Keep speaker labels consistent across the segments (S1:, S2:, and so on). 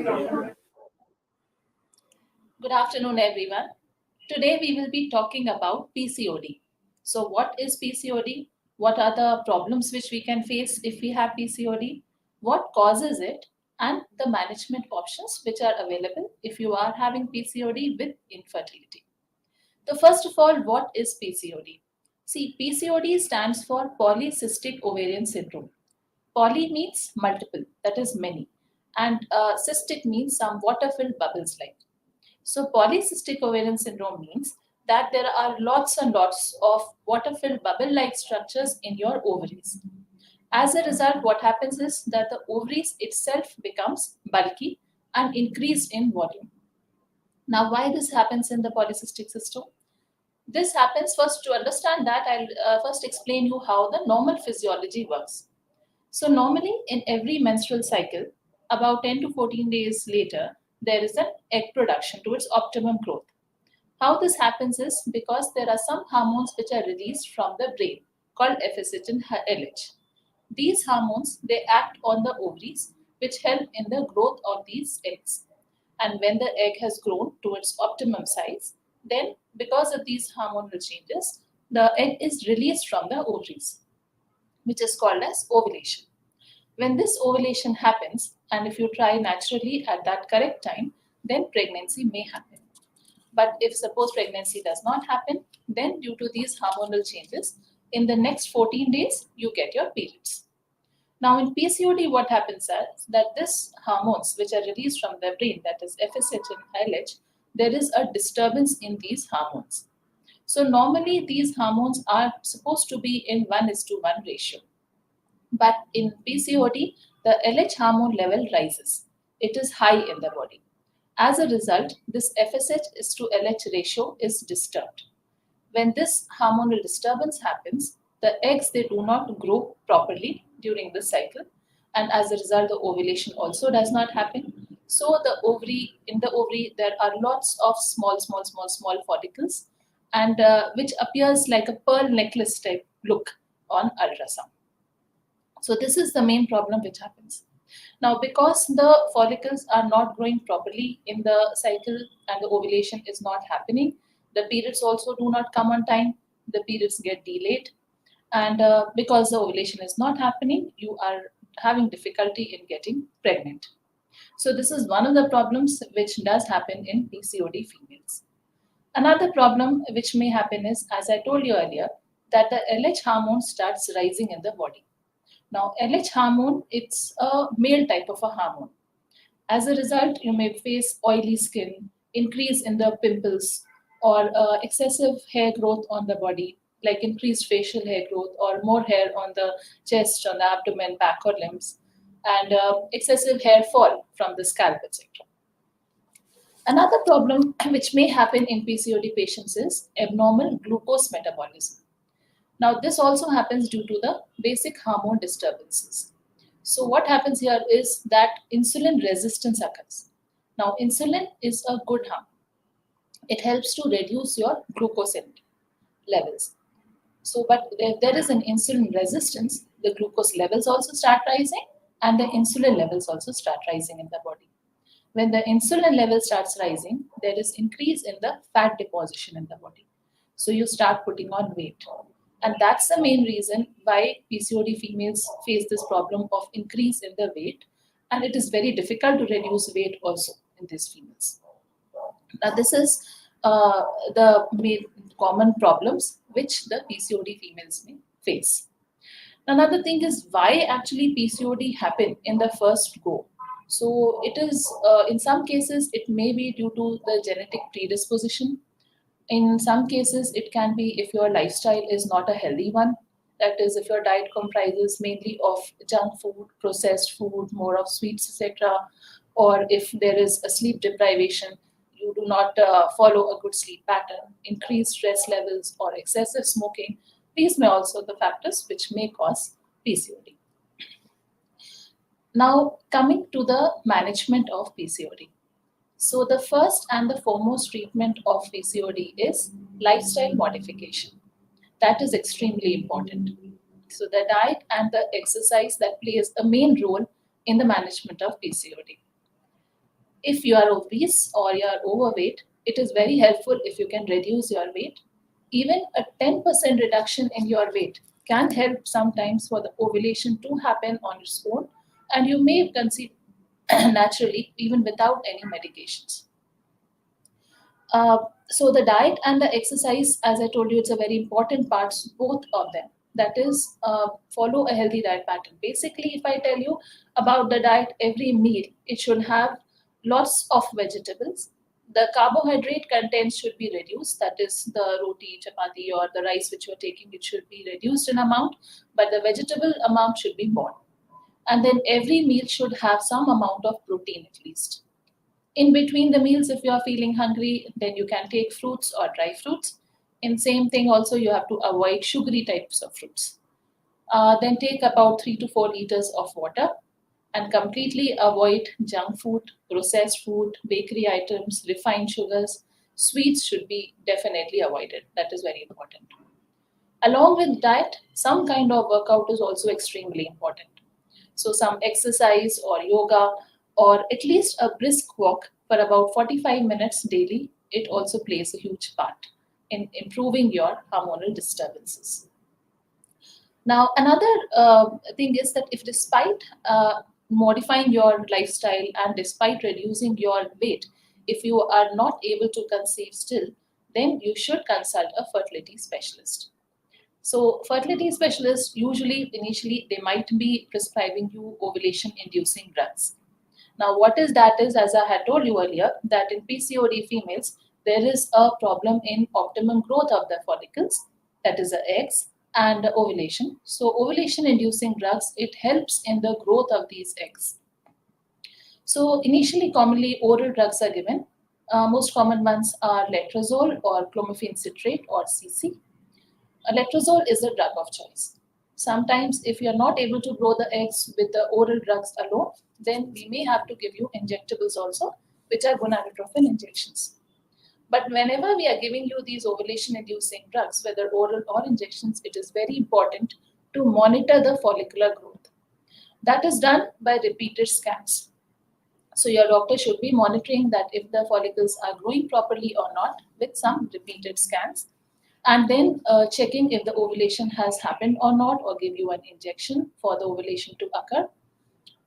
S1: Good afternoon, everyone. Today we will be talking about PCOD. So, what is PCOD? What are the problems which we can face if we have PCOD? What causes it? And the management options which are available if you are having PCOD with infertility. So, first of all, what is PCOD? See, PCOD stands for Polycystic Ovarian Syndrome. Poly means multiple, that is many, and cystic means some water filled bubbles like. So, polycystic ovarian syndrome means that there are lots and lots of water-filled bubble-like structures in your ovaries. As a result, what happens is that the ovaries itself becomes bulky and increased in volume. Now, why this happens in the polycystic system? This happens first to understand that I'll first explain you how the normal physiology works. So normally in every menstrual cycle, about 10 to 14 days later, there is an egg production to its optimum growth. How this happens is because there are some hormones which are released from the brain called FSH and LH. These hormones, they act on the ovaries which help in the growth of these eggs. And when the egg has grown to its optimum size, then because of these hormonal changes, the egg is released from the ovaries, which is called as ovulation. When this ovulation happens, and if you try naturally at that correct time, then pregnancy may happen. But if suppose pregnancy does not happen, then due to these hormonal changes, in the next 14 days, you get your periods. Now in PCOD, what happens is that these hormones which are released from the brain, that is FSH and LH, there is a disturbance in these hormones. So normally these hormones are supposed to be in 1:1 ratio. But in PCOD, the LH hormone level rises. It is high in the body. As a result, this FSH is to LH ratio is disturbed. When this hormonal disturbance happens, the eggs, they do not grow properly during the cycle, and as a result, the ovulation also does not happen. So in the ovary, there are lots of small follicles, and which appears like a pearl necklace type look on ultrasound. So this is the main problem which happens. Now, because the follicles are not growing properly in the cycle and the ovulation is not happening, the periods also do not come on time, the periods get delayed. And because the ovulation is not happening, you are having difficulty in getting pregnant. So this is one of the problems which does happen in PCOD females. Another problem which may happen is, as I told you earlier, that the LH hormone starts rising in the body. Now, LH hormone, it's a male type of a hormone. As a result, you may face oily skin, increase in the pimples, or excessive hair growth on the body, like increased facial hair growth or more hair on the chest, on the abdomen, back or limbs, and excessive hair fall from the scalp, etc. Another problem which may happen in PCOD patients is abnormal glucose metabolism. Now, this also happens due to the basic hormone disturbances. So, what happens here is that insulin resistance occurs. Now, insulin is a good hormone. It helps to reduce your glucose levels. So, but if there is an insulin resistance, the glucose levels also start rising and the insulin levels also start rising in the body. When the insulin level starts rising, there is increase in the fat deposition in the body. So, you start putting on weight. And that's the main reason why PCOD females face this problem of increase in the weight. And it is very difficult to reduce weight also in these females. Now, this is the main common problems which the PCOD females may face. Another thing is why actually PCOD happen in the first go. So it is, in some cases, it may be due to the genetic predisposition. In some cases, it can be if your lifestyle is not a healthy one. That is, if your diet comprises mainly of junk food, processed food, more of sweets, etc., or if there is a sleep deprivation, you do not follow a good sleep pattern, increased stress levels, or excessive smoking. These may also be the factors which may cause PCOD. Now, coming to the management of PCOD. So the first and the foremost treatment of PCOD is lifestyle modification. That is extremely important. So the diet and the exercise that plays a main role in the management of PCOD. If you are obese or you are overweight, it is very helpful if you can reduce your weight. Even a 10% reduction in your weight can help sometimes for the ovulation to happen on its own, and you may conceive naturally even without any medications. Uh, so the diet and the exercise, as I told you, it's a very important part, both of them. That is, follow a healthy diet pattern. Basically, if I tell you about the diet, every meal, it should have lots of vegetables. The carbohydrate content should be reduced. That is, the roti, chapati, or the rice which you're taking, it should be reduced in amount, but the vegetable amount should be more. And then every meal should have some amount of protein at least. In between the meals, if you are feeling hungry, then you can take fruits or dry fruits. In same thing also, you have to avoid sugary types of fruits. Then take about 3 to 4 liters of water, and completely avoid junk food, processed food, bakery items, refined sugars. Sweets should be definitely avoided. That is very important. Along with diet, some kind of workout is also extremely important. So, some exercise or yoga, or at least a brisk walk for about 45 minutes daily, it also plays a huge part in improving your hormonal disturbances. Now, another thing is that if despite modifying your lifestyle and despite reducing your weight, if you are not able to conceive still, then you should consult a fertility specialist. So, fertility specialists usually initially they might be prescribing you ovulation inducing drugs. Now, what is that is, as I had told you earlier, that in PCOD females, there is a problem in optimum growth of the follicles, that is the eggs, and the ovulation. So, ovulation inducing drugs, it helps in the growth of these eggs. So, initially, commonly oral drugs are given. Most common ones are letrozole or clomiphene citrate or CC. Letrozole is a drug of choice. Sometimes, if you are not able to grow the eggs with the oral drugs alone, then we may have to give you injectables also, which are gonadotropin injections. But whenever we are giving you these ovulation inducing drugs, whether oral or injections, it is very important to monitor the follicular growth. That is done by repeated scans. So, your doctor should be monitoring that if the follicles are growing properly or not with some repeated scans, and then checking if the ovulation has happened or not, or give you an injection for the ovulation to occur.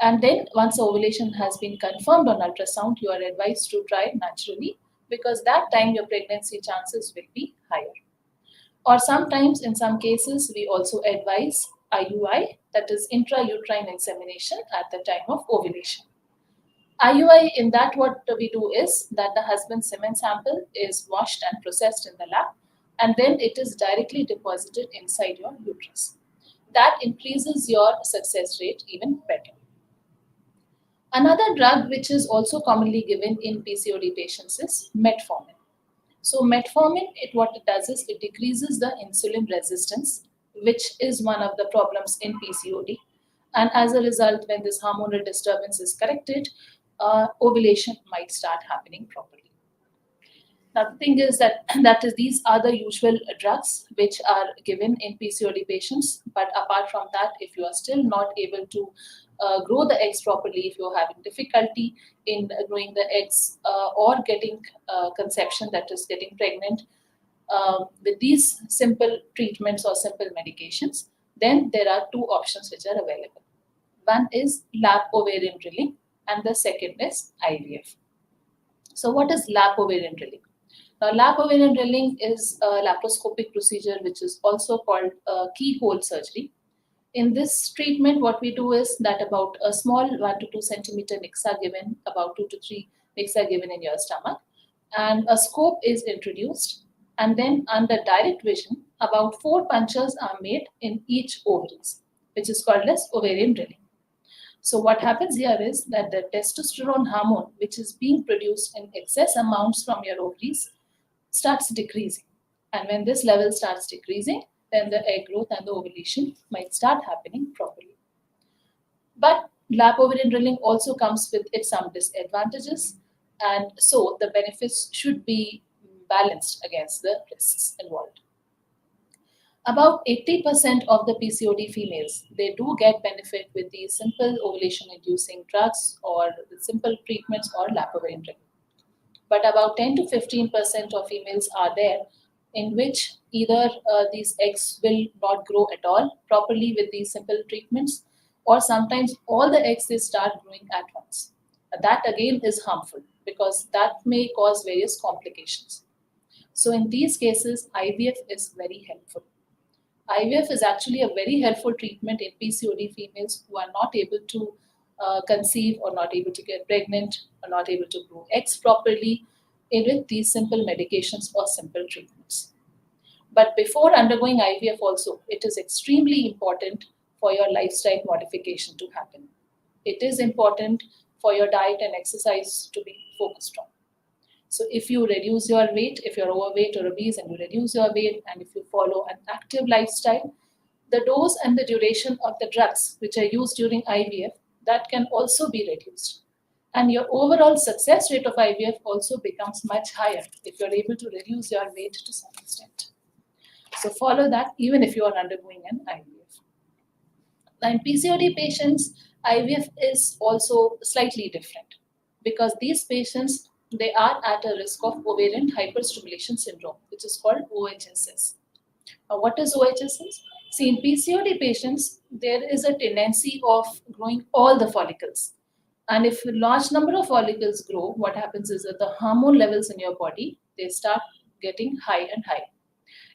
S1: And then once ovulation has been confirmed on ultrasound, you are advised to try naturally, because that time your pregnancy chances will be higher. Or sometimes in some cases we also advise IUI, that is intrauterine insemination, at the time of ovulation. IUI, in that what we do is that the husband's semen sample is washed and processed in the lab, and then it is directly deposited inside your uterus. That increases your success rate even better. Another drug which is also commonly given in PCOD patients is metformin. So metformin, what it does is it decreases the insulin resistance, which is one of the problems in PCOD. And as a result, when this hormonal disturbance is corrected, ovulation might start happening properly. Now, the thing is that these are the usual drugs which are given in PCOD patients. But apart from that, if you are still not able to grow the eggs properly, if you're having difficulty in growing the eggs or getting conception, that is getting pregnant, with these simple treatments or simple medications, then there are two options which are available. One is lap ovarian drilling, and the second is IVF. So, what is lap ovarian drilling? Now, lap ovarian drilling is a laparoscopic procedure which is also called keyhole surgery. In this treatment, what we do is that about a small 1 to 2 centimeter nicks are given, about 2 to 3 nicks are given in your stomach, and a scope is introduced. And then, under direct vision, about 4 punctures are made in each ovaries, which is called as ovarian drilling. So what happens here is that the testosterone hormone, which is being produced in excess amounts from your ovaries, starts decreasing. And when this level starts decreasing, then the egg growth and the ovulation might start happening properly. But lap ovarian drilling also comes with its some disadvantages, and so the benefits should be balanced against the risks involved. About 80% of the PCOD females, they do get benefit with the simple ovulation inducing drugs or the simple treatments or laparoscopy. But about 10 to 15% of females are there in which either these eggs will not grow at all properly with these simple treatments, or sometimes all the eggs they start growing at once. That again is harmful because that may cause various complications. So in these cases, IVF is very helpful. IVF is actually a very helpful treatment in PCOD females who are not able to conceive or not able to get pregnant or not able to grow eggs properly with these simple medications or simple treatments. But before undergoing IVF also, it is extremely important for your lifestyle modification to happen. It is important for your diet and exercise to be focused on. So if you reduce your weight, if you're overweight or obese and you reduce your weight, and if you follow an active lifestyle, the dose and the duration of the drugs which are used during IVF, that can also be reduced. And your overall success rate of IVF also becomes much higher if you're able to reduce your weight to some extent. So follow that even if you are undergoing an IVF. Now in PCOD patients, IVF is also slightly different because these patients, they are at a risk of ovarian hyperstimulation syndrome, which is called OHSS. What is OHSS? See, in PCOD patients, there is a tendency of growing all the follicles. And if a large number of follicles grow, what happens is that the hormone levels in your body, they start getting high and high.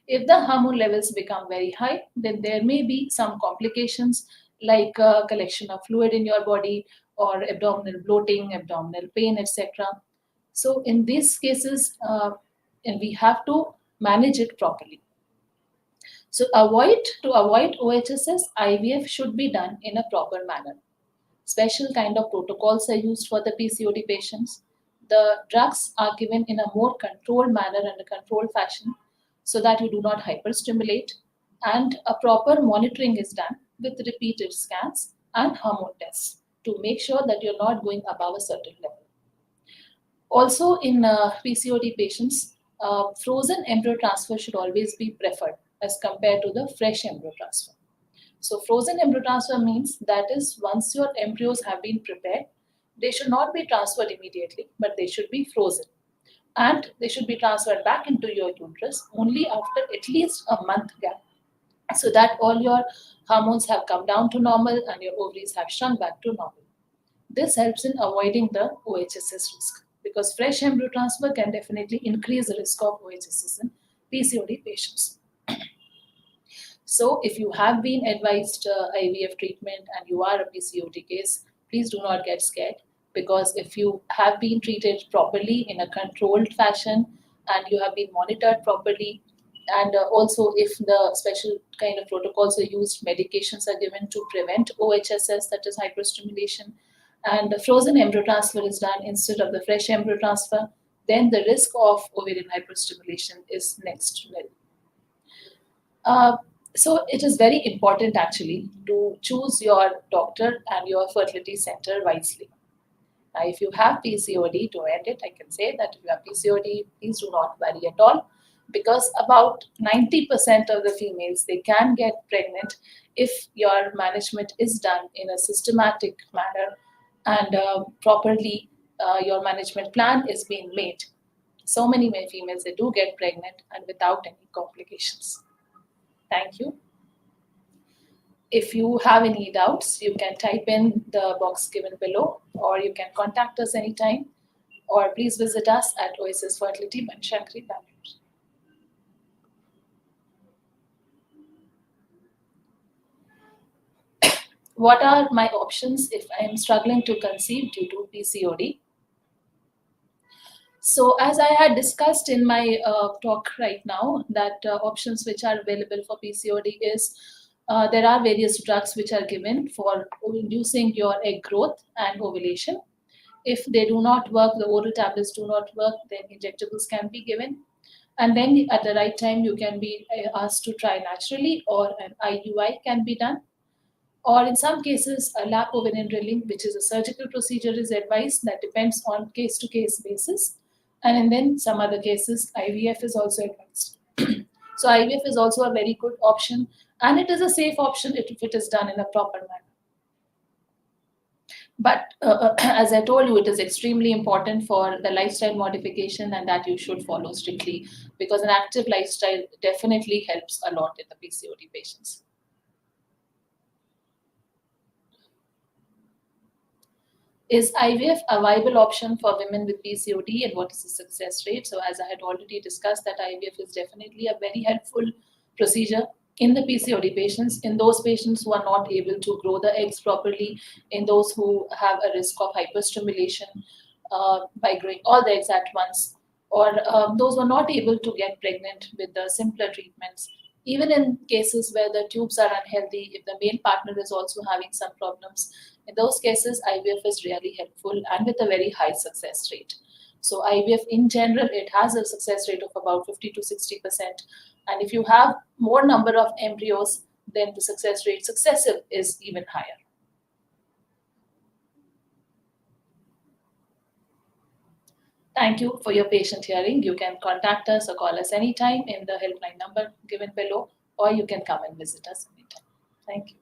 S1: If the hormone levels become very high, then there may be some complications like collection of fluid in your body or abdominal bloating, abdominal pain, etc. So in these cases, and we have to manage it properly. So to avoid OHSS, IVF should be done in a proper manner. Special kind of protocols are used for the PCOD patients. The drugs are given in a more controlled manner and a controlled fashion so that you do not hyperstimulate, and a proper monitoring is done with repeated scans and hormone tests to make sure that you're not going above a certain level. Also, in PCOD patients, frozen embryo transfer should always be preferred as compared to the fresh embryo transfer. So, frozen embryo transfer means that is once your embryos have been prepared, they should not be transferred immediately, but they should be frozen. And they should be transferred back into your uterus only after at least a month gap, so that all your hormones have come down to normal and your ovaries have shrunk back to normal. This helps in avoiding the OHSS risk because fresh embryo transfer can definitely increase the risk of OHSS in PCOD patients. So, if you have been advised IVF treatment and you are a PCOD case, please do not get scared because if you have been treated properly in a controlled fashion and you have been monitored properly, and also if the special kind of protocols are used, medications are given to prevent OHSS, that is hyperstimulation, and the frozen embryo transfer is done instead of the fresh embryo transfer, then the risk of ovarian hyperstimulation is next to nil. So it is very important actually to choose your doctor and your fertility center wisely. Now, if you have PCOD, to end it, I can say that if you have PCOD, please do not worry at all because about 90% of the females, they can get pregnant if your management is done in a systematic manner and properly your management plan is being made. So many females, they do get pregnant and without any complications. Thank you. If you have any doubts, you can type in the box given below, or you can contact us anytime, or please visit us at Oasis Fertility, Banashankari, Bangalore. What are my options if I am struggling to conceive due to PCOD? So, as I had discussed in my talk right now, that options which are available for PCOD is there are various drugs which are given for inducing your egg growth and ovulation. If they do not work, the oral tablets do not work, then injectables can be given. And then at the right time, you can be asked to try naturally, or an IUI can be done. Or in some cases, a lap ovarian drilling, which is a surgical procedure, is advised. That depends on case to case basis. And then some other cases, IVF is also advised. So IVF is also a very good option, and it is a safe option if it is done in a proper manner. But as I told you, it is extremely important for the lifestyle modification, and that you should follow strictly, because an active lifestyle definitely helps a lot in the PCOD patients. Is IVF a viable option for women with PCOD, and what is the success rate? So, as I had already discussed, that IVF is definitely a very helpful procedure in the PCOD patients, in those patients who are not able to grow the eggs properly, in those who have a risk of hyperstimulation by growing all the eggs at once, or those who are not able to get pregnant with the simpler treatments. Even in cases where the tubes are unhealthy, if the male partner is also having some problems, in those cases, IVF is really helpful and with a very high success rate. So IVF in general, it has a success rate of about 50 to 60%. And if you have more number of embryos, then the success rate successive is even higher. Thank you for your patient hearing. You can contact us or call us anytime in the helpline number given below, or you can come and visit us anytime. Thank you.